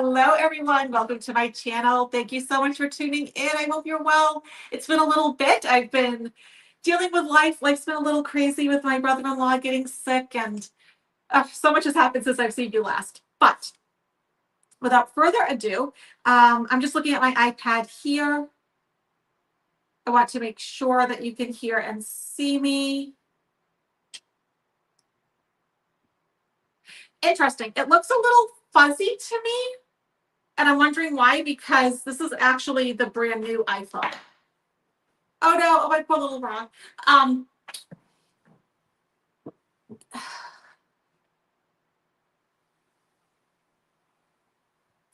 Hello, everyone. Welcome to my channel. Thank you so much for tuning in. I hope you're well. It's been a little bit. I've been dealing with life. Life's been a little crazy with my brother-in-law getting sick, and so much has happened since I've seen you last. But without further ado, I'm just looking at my iPad here. I want to make sure that you can hear and see me. Interesting. It looks a little fuzzy to me. And I'm wondering why, because this is actually the brand new iPhone. Oh no, oh my poor little Ron.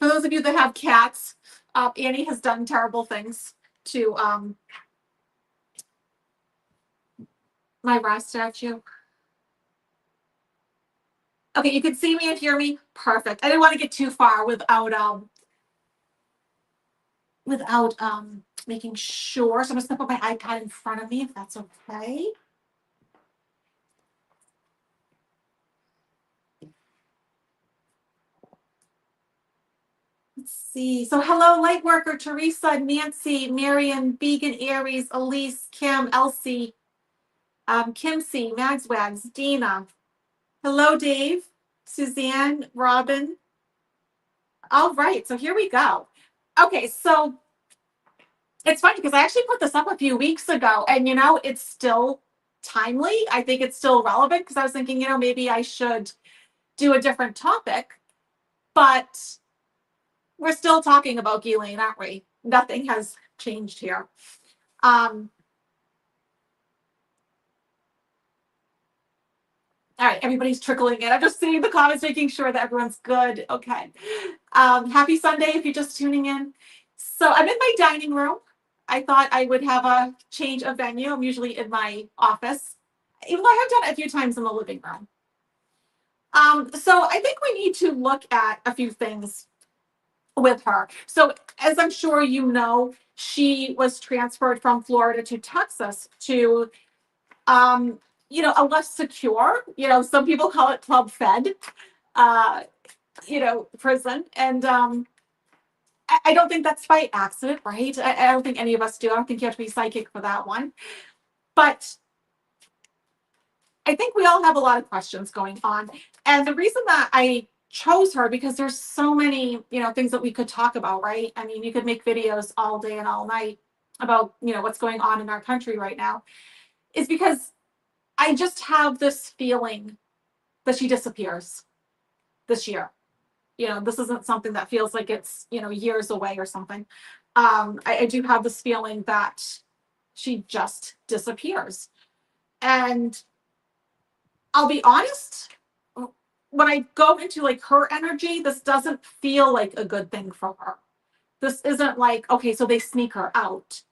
For those of you that have cats, Annie has done terrible things to my Ra statue. Okay, you can see me and hear me. Perfect. I didn't want to get too far without making sure. So I'm just gonna put my iPad in front of me if that's okay. Let's see. So hello, Lightworker, Teresa, Nancy, Marion, Vegan, Aries, Elise, Kim, Elsie, Kim C, Magswags, Dina. Hello, Dave, Suzanne, Robin. All right, so here we go. Okay, so it's funny because I actually put this up a few weeks ago, and it's still timely. I think it's still relevant because I was thinking, maybe I should do a different topic, but we're still talking about Ghislaine, aren't we? Nothing has changed here. All right, everybody's trickling in. I'm just seeing the comments, making sure that everyone's good. Okay. Happy Sunday if you're just tuning in. So I'm in my dining room. I thought I would have a change of venue. I'm usually in my office, even though I have done it a few times in the living room. So I think we need to look at a few things with her. So as I'm sure you know, she was transferred from Florida to Texas to a less secure, some people call it club fed, prison. And I don't think that's by accident, right? I don't think any of us do. I don't think you have to be psychic for that one. But I think we all have a lot of questions going on. And the reason that I chose her, because there's so many, things that we could talk about, right? I mean, you could make videos all day and all night about, what's going on in our country right now, is because I just have this feeling that she disappears this year. This isn't something that feels like it's, years away or something. I do have this feeling that she just disappears. And I'll be honest, when I go into like her energy, this doesn't feel like a good thing for her. This isn't like, okay, so they sneak her out.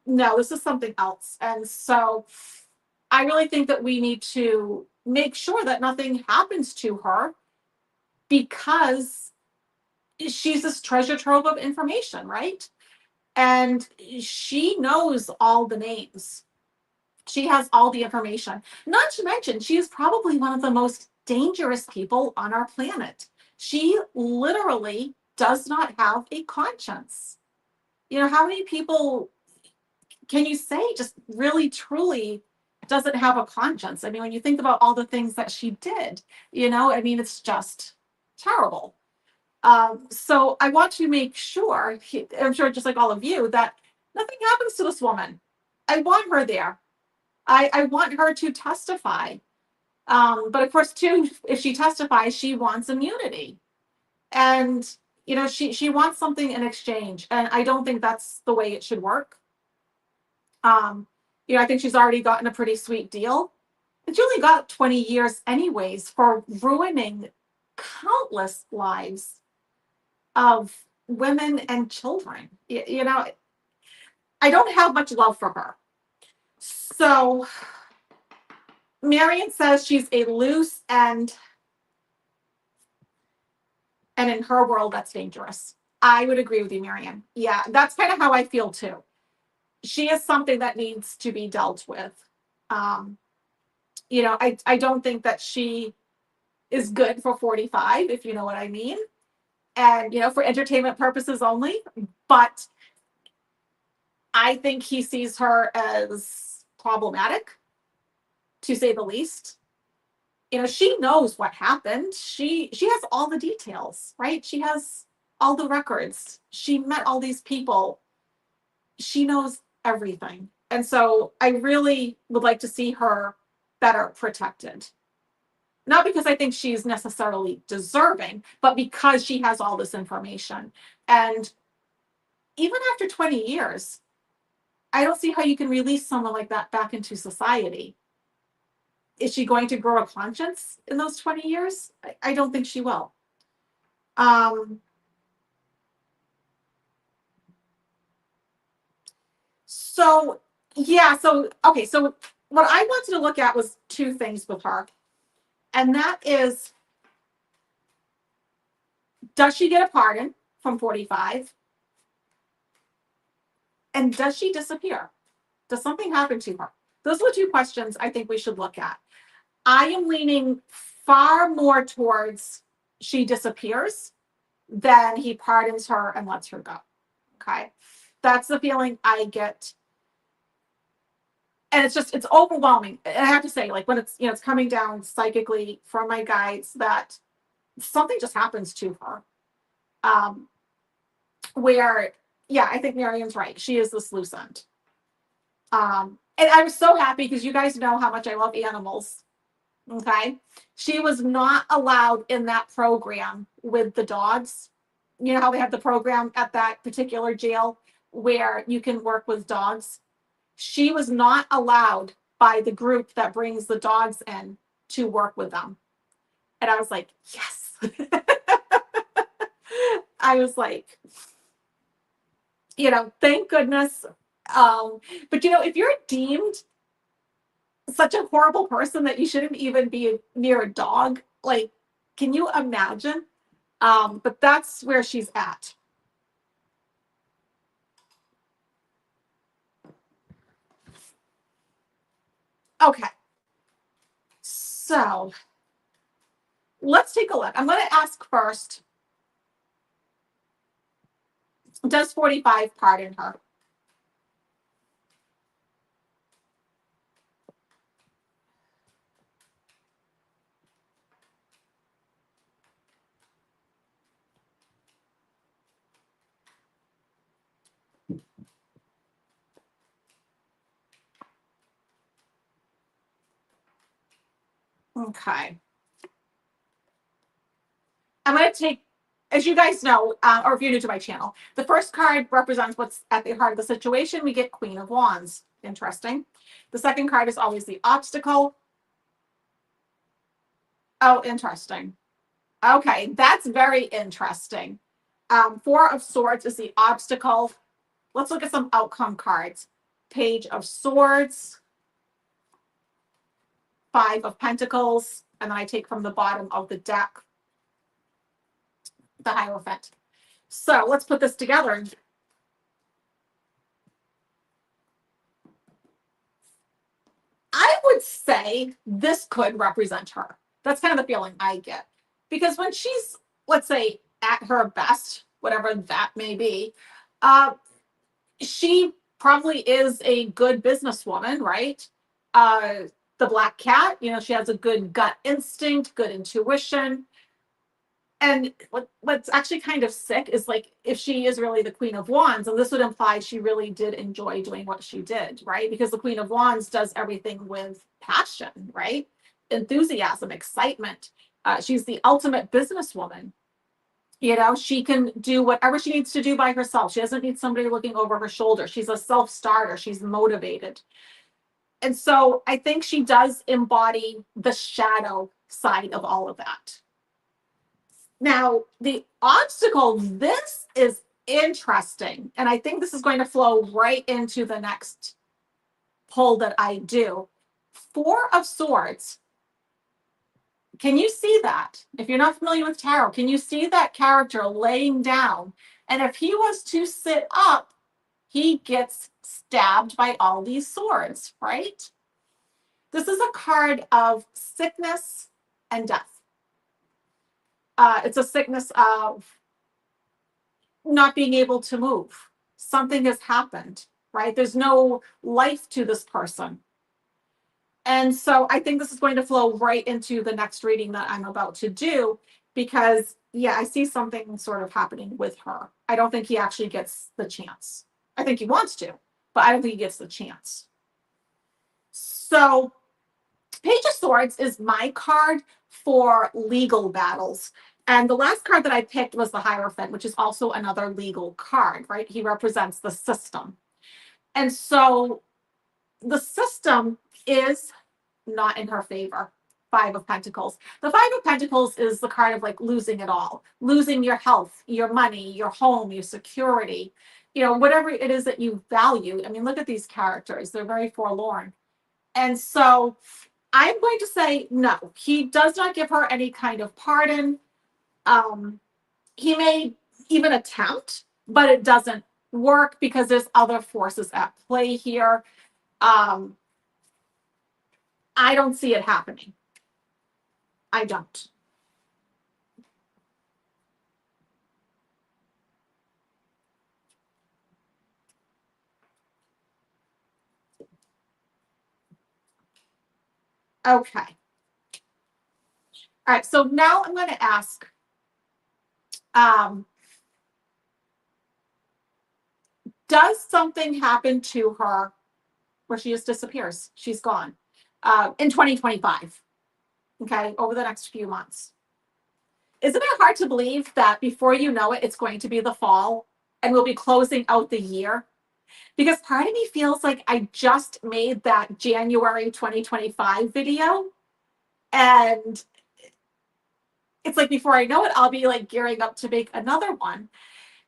No, this is something else. And so I really think that we need to make sure that nothing happens to her, because she's this treasure trove of information, right? And she knows all the names. She has all the information. Not to mention, she is probably one of the most dangerous people on our planet. She literally does not have a conscience. How many people can you say just really, truly doesn't have a conscience? I mean, when you think about all the things that she did, it's just terrible. So I want to make sure, I'm sure just like all of you, that nothing happens to this woman. I want her there. I want her to testify. But of course, too, if she testifies, she wants immunity. And, she wants something in exchange. And I don't think that's the way it should work. I think she's already gotten a pretty sweet deal. But she only got 20 years anyways for ruining countless lives of women and children. I don't have much love for her. So Marion says she's a loose end, and in her world, that's dangerous. I would agree with you, Marion. Yeah, that's kind of how I feel too. She is something that needs to be dealt with. I don't think that she is good for 45, if you know what I mean. and, for entertainment purposes only. But I think he sees her as problematic, to say the least. She knows what happened. She has all the details, right? She has all the records. She met all these people. She knows everything. And so I really would like to see her better protected. Not because I think she's necessarily deserving, but because she has all this information. And even after 20 years, I don't see how you can release someone like that back into society. Is she going to grow a conscience in those 20 years? I don't think she will. So okay, so what I wanted to look at was two things with her. And that is, does she get a pardon from 45? And does she disappear? Does something happen to her? Those are the two questions I think we should look at. I am leaning far more towards she disappears than he pardons her and lets her go. Okay. That's the feeling I get. And it's overwhelming. And I have to say, like, when it's coming down psychically from my guides, that something just happens to her. Where, yeah, I think Miriam's right. She is this loose end. And I was so happy because you guys know how much I love animals. Okay. She was not allowed in that program with the dogs. You know how they have the program at that particular jail where you can work with dogs? She was not allowed by the group that brings the dogs in to work with them. And I was like, yes. I was like, thank goodness. But if you're deemed such a horrible person that you shouldn't even be near a dog, like, can you imagine? But that's where she's at. Okay. So let's take a look. I'm going to ask first, does 45 pardon her? Okay. I'm going to take, as you guys know, or if you're new to my channel, the first card represents what's at the heart of the situation. We get Queen of Wands. Interesting. The second card is always the obstacle. Oh, interesting. Okay, that's very interesting. Four of Swords is the obstacle. Let's look at some outcome cards. Page of Swords, Five of Pentacles, and then I take from the bottom of the deck the Hierophant. So let's put this together. I would say this could represent her. That's kind of the feeling I get. Because when she's, let's say, at her best, whatever that may be, she probably is a good businesswoman, right? The black cat, she has a good gut instinct, good intuition. And what's actually kind of sick is, like, if she is really the Queen of Wands, and this would imply she really did enjoy doing what she did, right? Because the Queen of Wands does everything with passion, right? Enthusiasm, excitement. She's the ultimate businesswoman. She can do whatever she needs to do by herself. She doesn't need somebody looking over her shoulder. She's a self-starter. She's motivated. And so I think she does embody the shadow side of all of that. Now, the obstacle, this is interesting. And I think this is going to flow right into the next pull that I do. Four of Swords. Can you see that? If you're not familiar with tarot, can you see that character laying down? And if he was to sit up, he gets stabbed by all these swords, right? This is a card of sickness and death. It's a sickness of not being able to move. Something has happened, right? There's no life to this person. And so I think this is going to flow right into the next reading that I'm about to do, because, yeah, I see something sort of happening with her. I don't think he actually gets the chance. I think he wants to, but I don't think he gets the chance. So Page of Swords is my card for legal battles. And the last card that I picked was the Hierophant, which is also another legal card, right? He represents the system. And so the system is not in her favor. Five of Pentacles. The Five of Pentacles is the card of like losing it all, losing your health, your money, your home, your security, whatever it is that you value. I mean, look at these characters. They're very forlorn. And so I'm going to say no. He does not give her any kind of pardon. He may even attempt, but it doesn't work because there's other forces at play here. I don't see it happening. I don't. Okay. All right. So now I'm going to ask, does something happen to her where she just disappears? She's gone in 2025. Okay. Over the next few months. Isn't it hard to believe that before you know it, it's going to be the fall and we'll be closing out the year? Because part of me feels like I just made that January 2025 video. And it's like before I know it, I'll be like gearing up to make another one.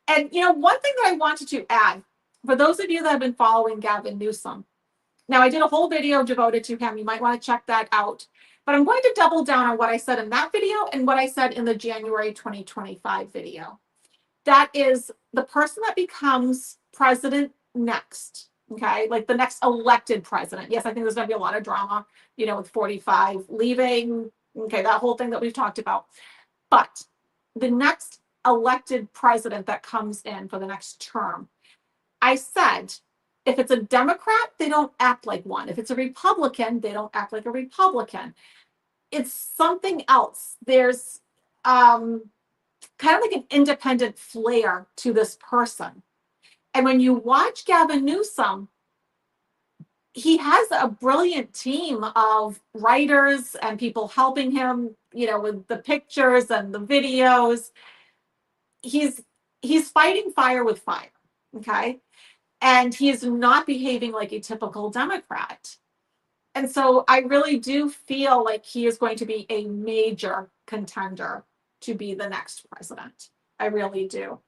And, one thing that I wanted to add, for those of you that have been following Gavin Newsom, now I did a whole video devoted to him. You might want to check that out. But I'm going to double down on what I said in that video and what I said in the January 2025 video. That is the person that becomes president next, okay? Like the next elected president. Yes, I think there's going to be a lot of drama, with 45 leaving, okay, that whole thing that we've talked about. But the next elected president that comes in for the next term, I said, if it's a Democrat, they don't act like one. If it's a Republican, they don't act like a Republican. It's something else. There's kind of like an independent flair to this person. And when you watch Gavin Newsom, he has a brilliant team of writers and people helping him, with the pictures and the videos. He's fighting fire with fire, okay? And he is not behaving like a typical Democrat. And so I really do feel like he is going to be a major contender to be the next president. I really do.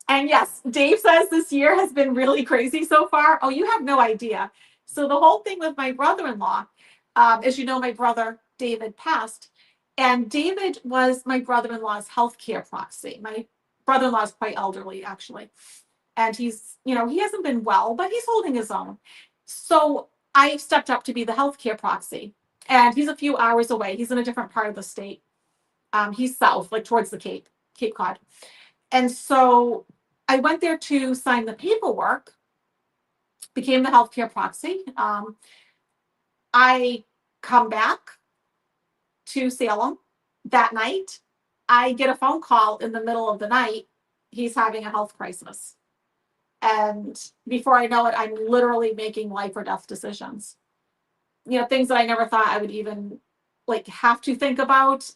And yes, Dave says this year has been really crazy so far. Oh, you have no idea. So the whole thing with my brother-in-law, as you know, my brother David passed, and David was my brother-in-law's healthcare proxy. My brother-in-law is quite elderly, actually. And he's, he hasn't been well, but he's holding his own. So I stepped up to be the healthcare proxy. And he's a few hours away. He's in a different part of the state. He's south, like towards the Cape Cod. And so I went there to sign the paperwork, became the healthcare proxy. I come back to Salem that night. I get a phone call in the middle of the night. He's having a health crisis. And before I know it, I'm literally making life or death decisions. Things that I never thought I would even have to think about.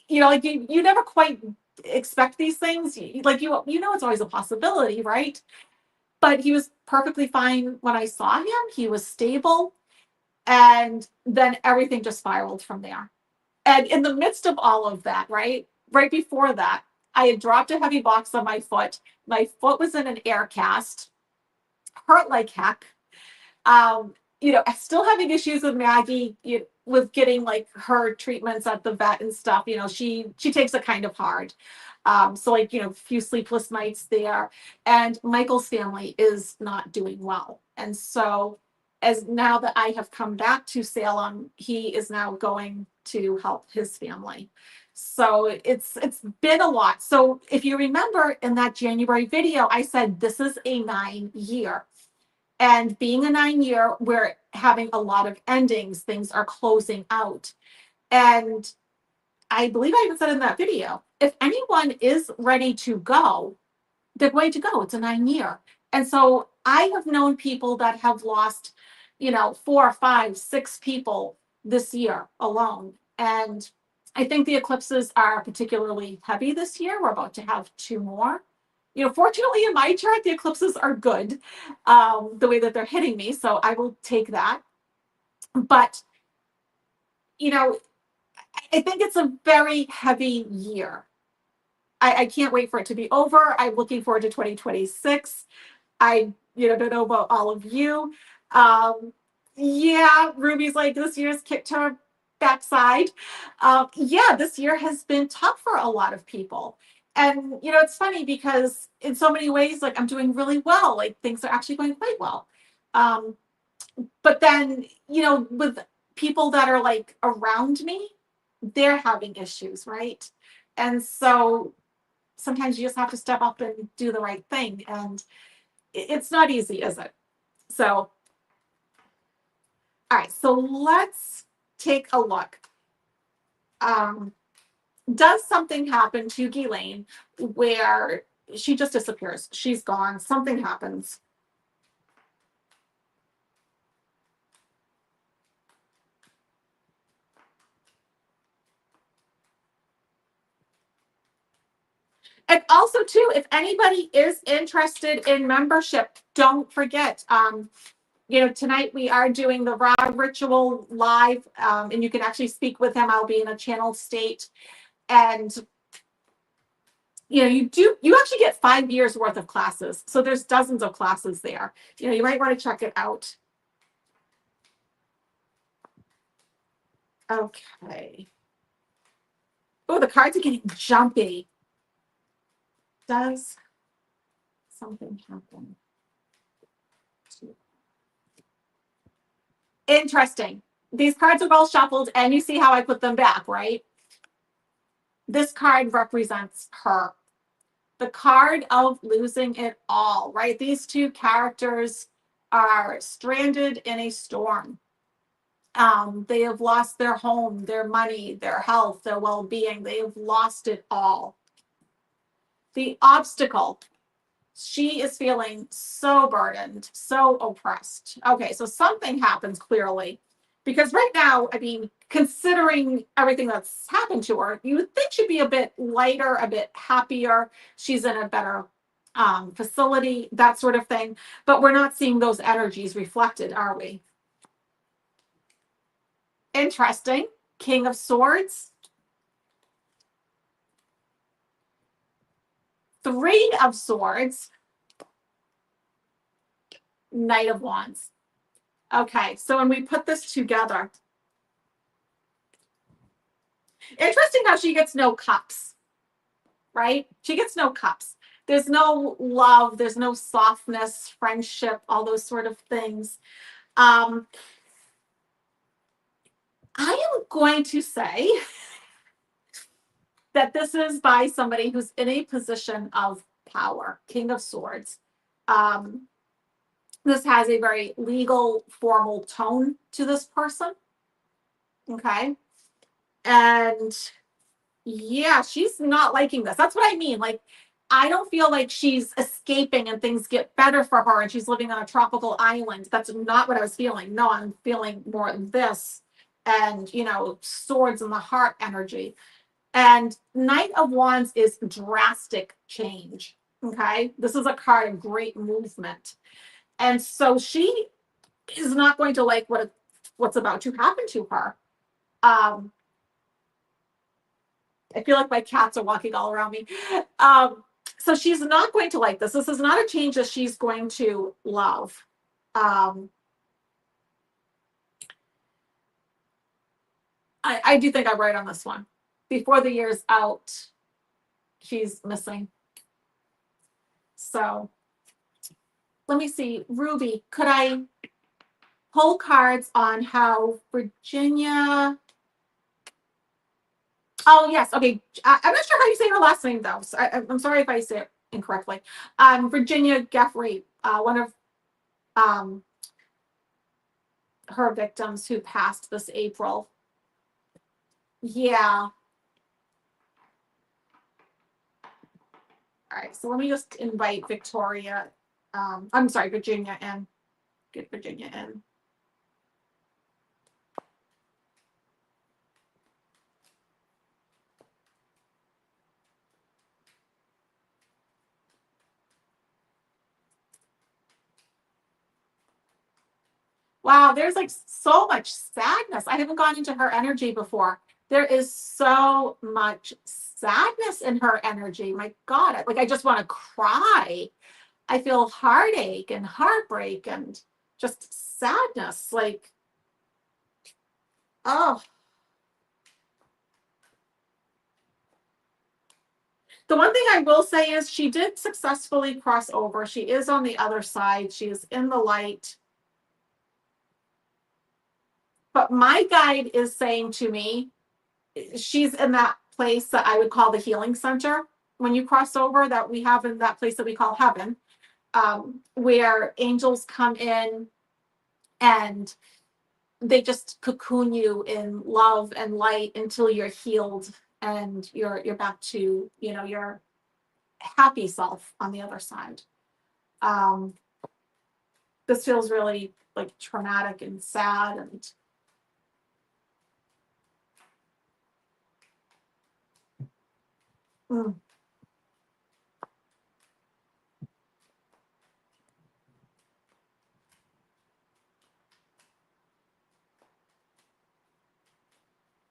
You never quite expect these things. It's always a possibility, right? But he was perfectly fine when I saw him. He was stable. And then everything just spiraled from there. And in the midst of all of that, right before that, I had dropped a heavy box on my foot. My foot was in an air cast, hurt like heck. Still having issues with Maggie, with getting her treatments at the vet and stuff. She takes it kind of hard. So a few sleepless nights there. And Michael's family is not doing well. And so as now that I have come back to Salem, he is now going to help his family. So it's been a lot. So if you remember in that January video, I said this is a 9-year. And being a 9-year, we're having a lot of endings. Things are closing out. And I believe I even said in that video, if anyone is ready to go, they're going to go. It's a 9-year. And so I have known people that have lost, 4, 5, 6 people this year alone. And I think the eclipses are particularly heavy this year. We're about to have 2 more. Fortunately in my chart, the eclipses are good, the way that they're hitting me. So I will take that. But, I think it's a very heavy year. I can't wait for it to be over. I'm looking forward to 2026. I, don't know about all of you. Yeah, Ruby's like, this year's kicked her backside. Yeah, this year has been tough for a lot of people. And, it's funny because in so many ways, like I'm doing really well, like things are actually going quite well. But then, with people that are like around me, they're having issues, right? And so sometimes you just have to step up and do the right thing. And it's not easy, is it? So, all right, so let's take a look. Does something happen to Ghislaine where she just disappears? She's gone, something happens. And also too, if anybody is interested in membership, don't forget, tonight we are doing the Ra ritual live, and you can actually speak with him. I'll be in a channeled state. And, you actually get 5 years worth of classes. So there's dozens of classes there. You might want to check it out. Okay. Oh, the cards are getting jumpy. Does something happen? Interesting. These cards are all shuffled, and you see how I put them back, right? This card represents her. The card of losing it all, right? These 2 characters are stranded in a storm. They have lost their home, their money, their health, their well-being. They have lost it all. The obstacle. She is feeling so burdened, so oppressed. Okay, so something happens clearly. Because right now, I mean, considering everything that's happened to her, you would think she'd be a bit lighter, a bit happier. She's in a better facility, that sort of thing. But we're not seeing those energies reflected, are we? Interesting. King of Swords. 3 of Swords. Knight of Wands. Okay, so when we put this together, interesting how she gets no cups, right? She gets no cups. There's no love, there's no softness, friendship, all those sort of things. I am going to say that this is by somebody who's in a position of power, King of Swords. This has a very legal, formal tone to this person. Okay. And yeah, she's not liking this. That's what I mean. Like, I don't feel like she's escaping and things get better for her and she's living on a tropical island. That's not what I was feeling. No, I'm feeling more this and, swords in the heart energy. And Knight of Wands is drastic change. Okay. This is a card of great movement. And so she is not going to like what's about to happen to her. I feel like my cats are walking all around me. So she's not going to like this. This is not a change that she's going to love. I do think I'm right on this one. Before the year's out, she's missing. So let me see. Ruby, could I pull cards on how Virginia... Oh, yes. Okay. I'm not sure how you say her last name, though. So I'm sorry if I say it incorrectly. Virginia Giuffre, one of um, her victims who passed this April. Yeah. All right. So let me just invite Victoria. I'm sorry, Virginia in. Get Virginia in. Wow, there's like so much sadness. I haven't gone into her energy before. There is so much sadness in her energy. My God, like I just want to cry. I feel heartache and heartbreak and just sadness. Like, oh, the one thing I will say is she did successfully cross over. She is on the other side. She is in the light. But my guide is saying to me, she's in that place that I would call the healing center when you cross over, that we have in that place that we call heaven, where angels come in and they just cocoon you in love and light until you're healed and you're back to, you know, your happy self on the other side. Um, this feels really like traumatic and sad and mm,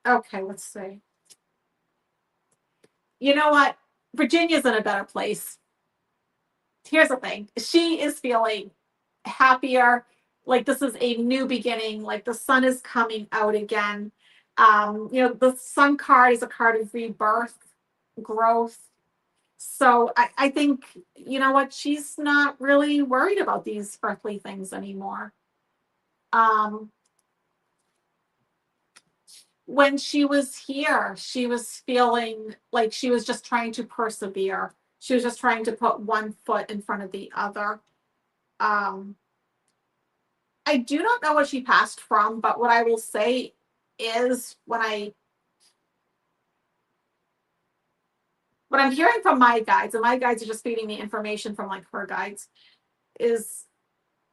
okay, let's see. You know what? Virginia's in a better place. Here's the thing. She is feeling happier. Like this is a new beginning. Like the sun is coming out again. You know, the sun card is a card of rebirth, growth. So I think, you know what, she's not really worried about these earthly things anymore. Um, when she was here, she was feeling like she was just trying to persevere. She was just trying to put one foot in front of the other. Um, I do not know what she passed from, but what I will say is what I'm hearing from my guides, and my guides are just feeding me information from like her guides, is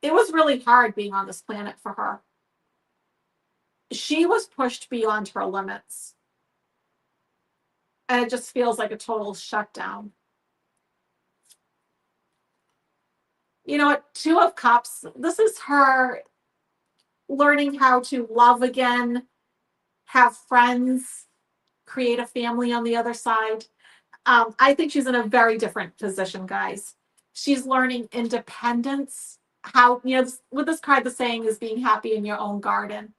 it was really hard being on this planet for her. She was pushed beyond her limits. And it just feels like a total shutdown. You know what? Two of Cups, this is her learning how to love again, have friends, create a family on the other side. I think she's in a very different position, guys. She's learning independence. How, you know, with this card, the saying is being happy in your own garden.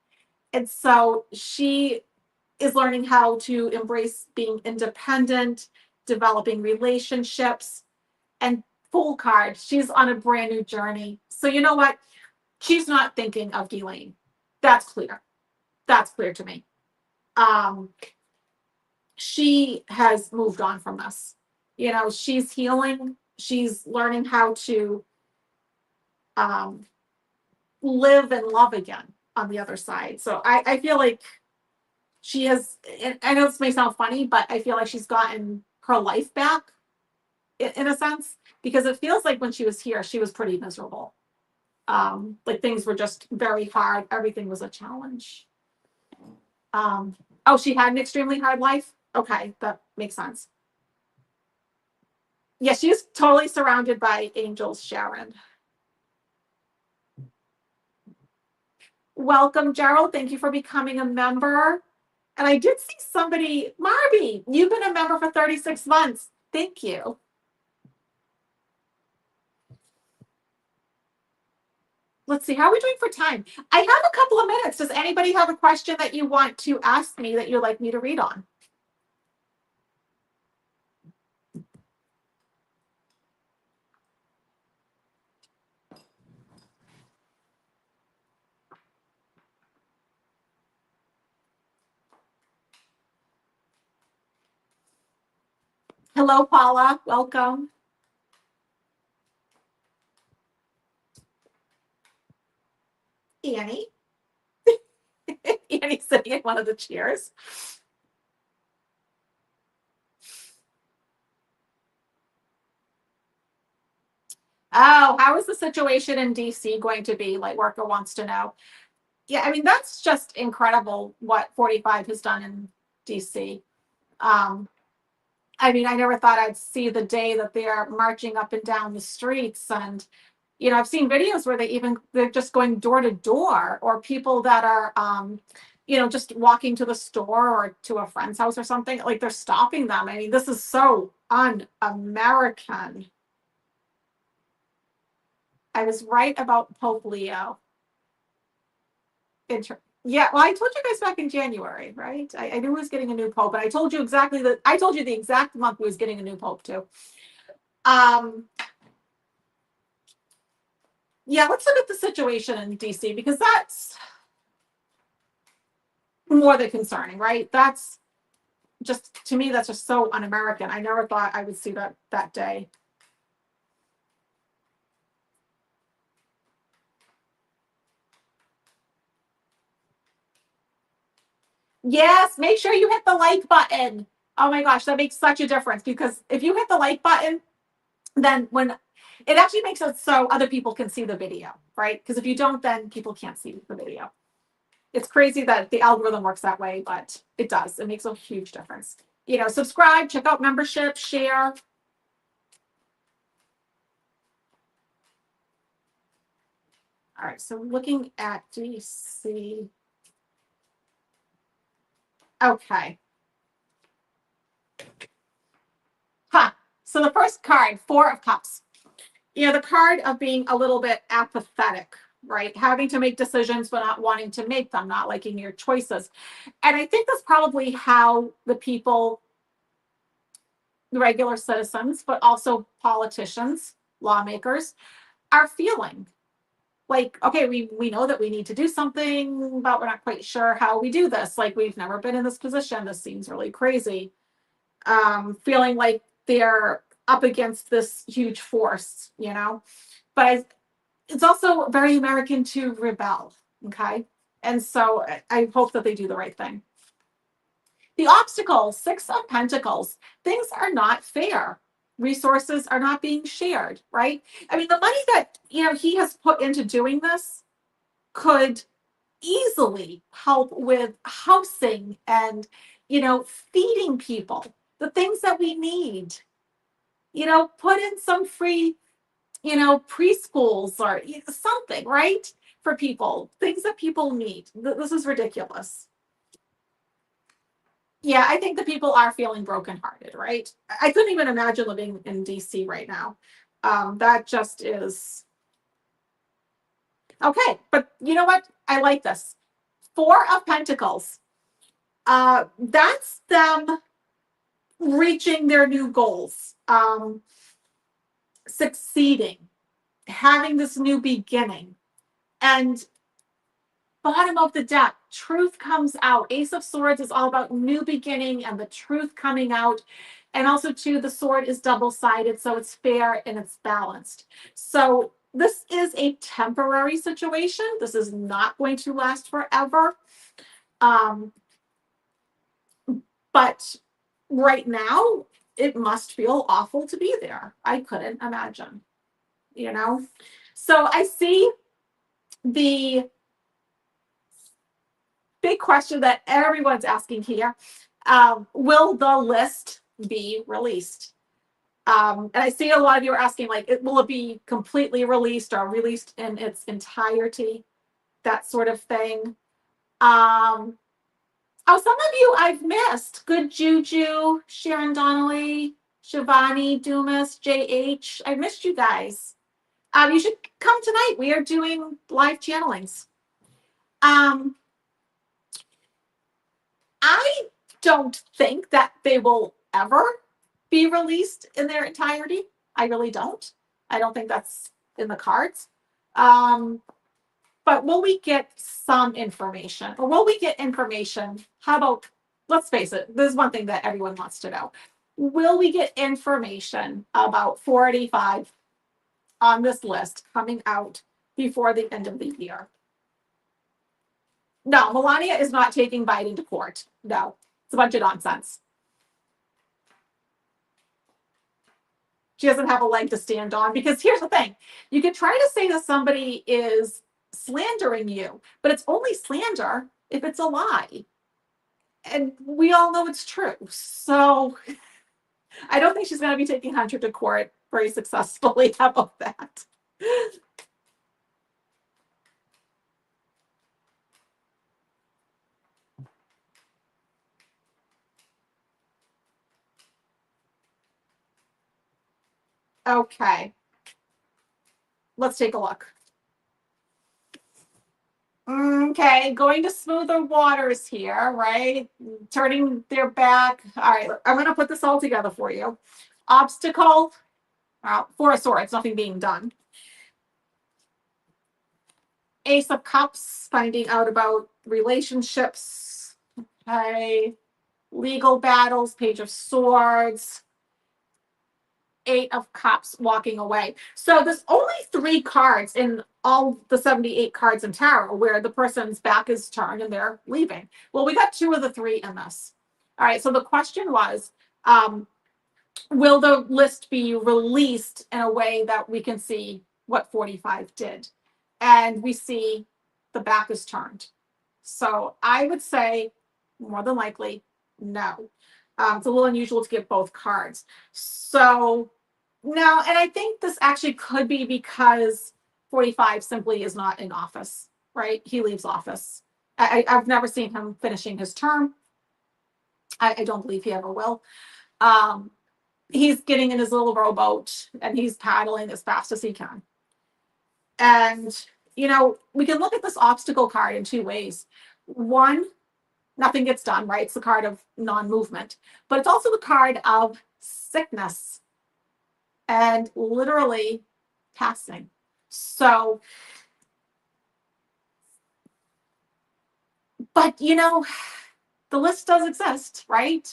And so she is learning how to embrace being independent, developing relationships, and Fool card, she's on a brand new journey. So you know what? She's not thinking of Ghislaine. That's clear. That's clear to me. Um, she has moved on from this. You know, she's healing. She's learning how to um, live and love again on the other side. So I feel like she has, I know this may sound funny, but I feel like she's gotten her life back in a sense, because it feels like when she was here, she was pretty miserable. Like things were just very hard. Everything was a challenge. Um, oh, she had an extremely hard life. Okay, that makes sense. Yeah, she's totally surrounded by angels, Sharon. Welcome, Gerald. Thank you for becoming a member. And I did see somebody, Marby, you've been a member for 36 months. Thank you. Let's see, how are we doing for time? I have a couple of minutes. Does anybody have a question that you want to ask me that you'd like me to read on? Hello, Paula. Welcome. Annie. Annie's sitting in one of the chairs. Oh, how is the situation in DC going to be? Like, Worker wants to know. Yeah, I mean, that's just incredible what 45 has done in DC. Um, I mean, I never thought I'd see the day that they're marching up and down the streets. And, I've seen videos where they're just going door to door, or people that are, just walking to the store or to a friend's house or something, like they're stopping them. I mean, this is so un-American. I was right about Pope Leo. Yeah, well, I told you guys back in January, right? I knew he was getting a new pope, and I told you the exact month he was getting a new pope too. Yeah, let's look at the situation in DC, because that's more than concerning, right? That's just, to me, that's just so un-American. I never thought I would see that day. Yes, make sure you hit the like button. Oh my gosh, that makes such a difference, because if you hit the like button, then when it actually makes it so other people can see the video, right? Because if you don't, then people can't see the video. It's crazy that the algorithm works that way, but it does. It makes a huge difference. Subscribe, check out membership, share. All right, so looking at DC. Okay. So the first card, Four of Cups. The card of being a little bit apathetic, right? Having to make decisions but not wanting to make them, not liking your choices. And I think that's probably how the people, the regular citizens, but also politicians, lawmakers, are feeling. Like, okay, we know that we need to do something, but we're not quite sure how we do this. Like, we've never been in this position. This seems really crazy. Feeling like they're up against this huge force, But it's also very American to rebel, okay? And so I hope that they do the right thing. The obstacle, Six of Pentacles. Things are not fair. Resources are not being shared, right? I mean, the money that, he has put into doing this could easily help with housing and, feeding people, the things that we need. Put in some free, preschools or something, right? For people, things that people need. This is ridiculous. Yeah, I think the people are feeling brokenhearted, right? I couldn't even imagine living in DC right now. That just is okay. But you know what? I like this. Four of Pentacles. That's them reaching their new goals, succeeding, having this new beginning. And bottom of the deck, truth comes out. Ace of Swords is all about new beginning and the truth coming out. And also, too, the sword is double-sided, so it's fair and it's balanced. So this is a temporary situation. This is not going to last forever. But right now, it must feel awful to be there. I couldn't imagine, So I see the big question that everyone's asking here. Will the list be released? And I see a lot of you are asking, like, will it be completely released or released in its entirety? That sort of thing. Some of you I've missed. Good Juju, Sharon Donnelly, Shivani, Dumas, JH. I missed you guys. You should come tonight. We are doing live channelings. I don't think that they will ever be released in their entirety. I really don't. I don't think that's in the cards. But will we get some information? Or will we get information? How about, let's face it, there's one thing that everyone wants to know. will we get information about 45 on this list coming out before the end of the year? No, Melania is not taking Biden to court. No, it's a bunch of nonsense. She doesn't have a leg to stand on, because here's the thing. You can try to say that somebody is slandering you, but it's only slander if it's a lie. And we all know it's true. So I don't think she's going to be taking Hunter to court very successfully. How about that? Okay. Let's take a look. Okay, going to smoother waters here, right? Turning their back. All right, I'm going to put this all together for you. Obstacle, Four of Swords, nothing being done. Ace of Cups, finding out about relationships. Okay, legal battles, Page of Swords. Eight of Cups, walking away. So there's only 3 cards in all the 78 cards in tarot where the person's back is turned and they're leaving. Well, we got 2 of the 3 in this. All right, so the question was, will the list be released in a way that we can see what 45 did? And we see the back is turned. So I would say more than likely, no. It's a little unusual to get both cards. So no, and I think this actually could be because 45 simply is not in office, right? He leaves office. I've never seen him finishing his term. I don't believe he ever will. He's getting in his little rowboat and he's paddling as fast as he can. And, you know, we can look at this obstacle card in 2 ways. One, nothing gets done, right? It's the card of non-movement, but it's also the card of sickness and literally passing. So, but you know, the list does exist, right?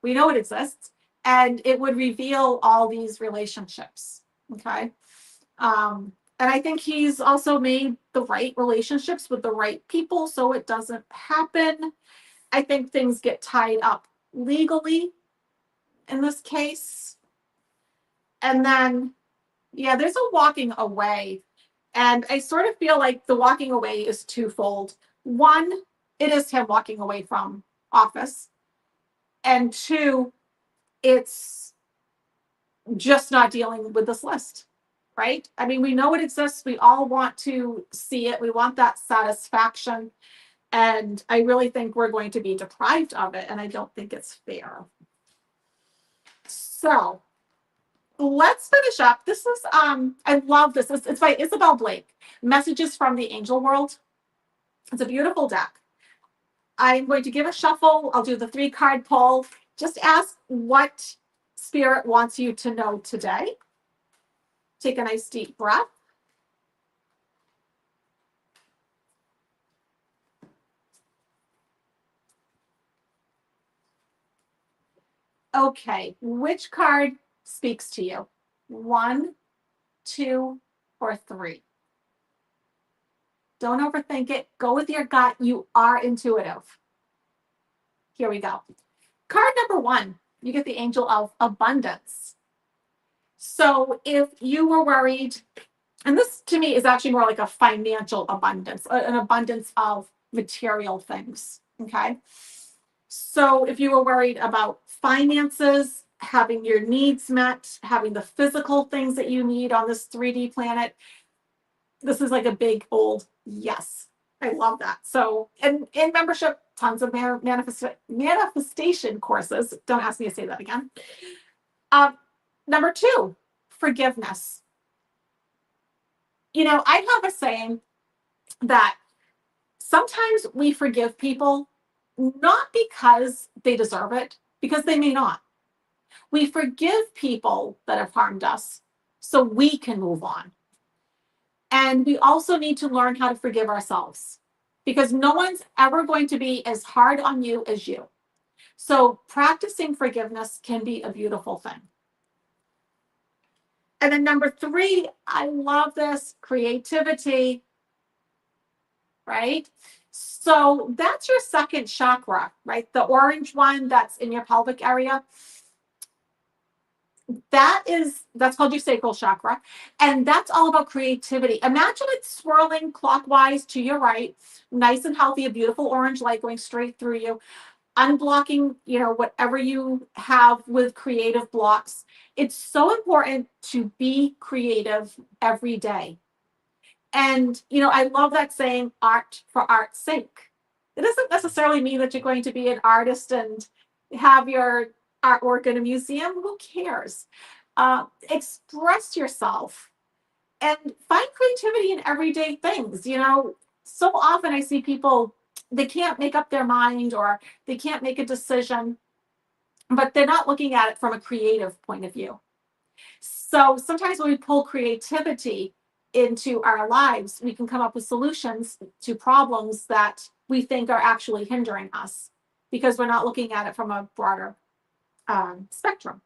We know it exists, and it would reveal all these relationships. Okay. And I think he's also made the right relationships with the right people, so it doesn't happen. I think things get tied up legally in this case. And then, yeah, there's a walking away. And I sort of feel like the walking away is twofold. One, it is him walking away from office. And 2, it's just not dealing with this list, right? I mean, we know it exists. We all want to see it. We want that satisfaction. And I really think we're going to be deprived of it. And I don't think it's fair. So let's finish up. This is, I love this. It's by Isabel Blake, Messages from the Angel World. It's a beautiful deck. I'm going to give a shuffle. I'll do the 3-card pull. Just ask what Spirit wants you to know today. Take a nice deep breath. Okay, which card speaks to you? 1, 2, or 3? Don't overthink it. Go with your gut. You are intuitive. Here we go. Card number 1, you get the Angel of Abundance. So if you were worried, and this to me is actually more like a financial abundance, an abundance of material things, okay? So if you were worried about finances, having your needs met, having the physical things that you need on this 3D planet, this is like a big old yes. I love that. So in membership, tons of manifestation courses. Don't ask me to say that again. Number 2, forgiveness. You know, I have a saying that sometimes we forgive people not because they deserve it, because they may not. We forgive people that have harmed us so we can move on. And we also need to learn how to forgive ourselves, because no one's ever going to be as hard on you as you. So practicing forgiveness can be a beautiful thing. And then number 3, I love this, creativity, right? So that's your second chakra, right? The orange one that's in your pelvic area. That's called your sacral chakra. And that's all about creativity. Imagine it swirling clockwise to your right, nice and healthy, a beautiful orange light going straight through you, unblocking, whatever you have with creative blocks. It's so important to be creative every day. And, I love that saying, art for art's sake. It doesn't necessarily mean that you're going to be an artist and have your artwork in a museum. Who cares? Express yourself and find creativity in everyday things. So often I see people, they can't make up their mind or they can't make a decision, but they're not looking at it from a creative point of view. So sometimes when we pull creativity into our lives, we can come up with solutions to problems that we think are actually hindering us because we're not looking at it from a broader spectrum.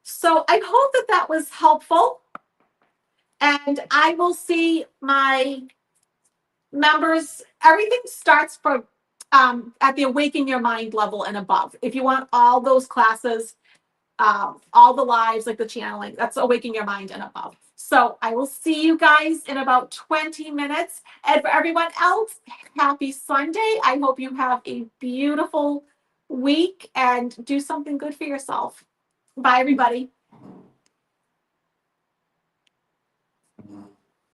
So I hope that was helpful. And I will see my members. Everything starts from at the Awaken Your Mind level and above. If you want all those classes, all the lives, like the channeling, that's Awaken Your Mind and above. So I will see you guys in about 20 minutes. And for everyone else, happy Sunday. I hope you have a beautiful week and do something good for yourself. Bye, everybody.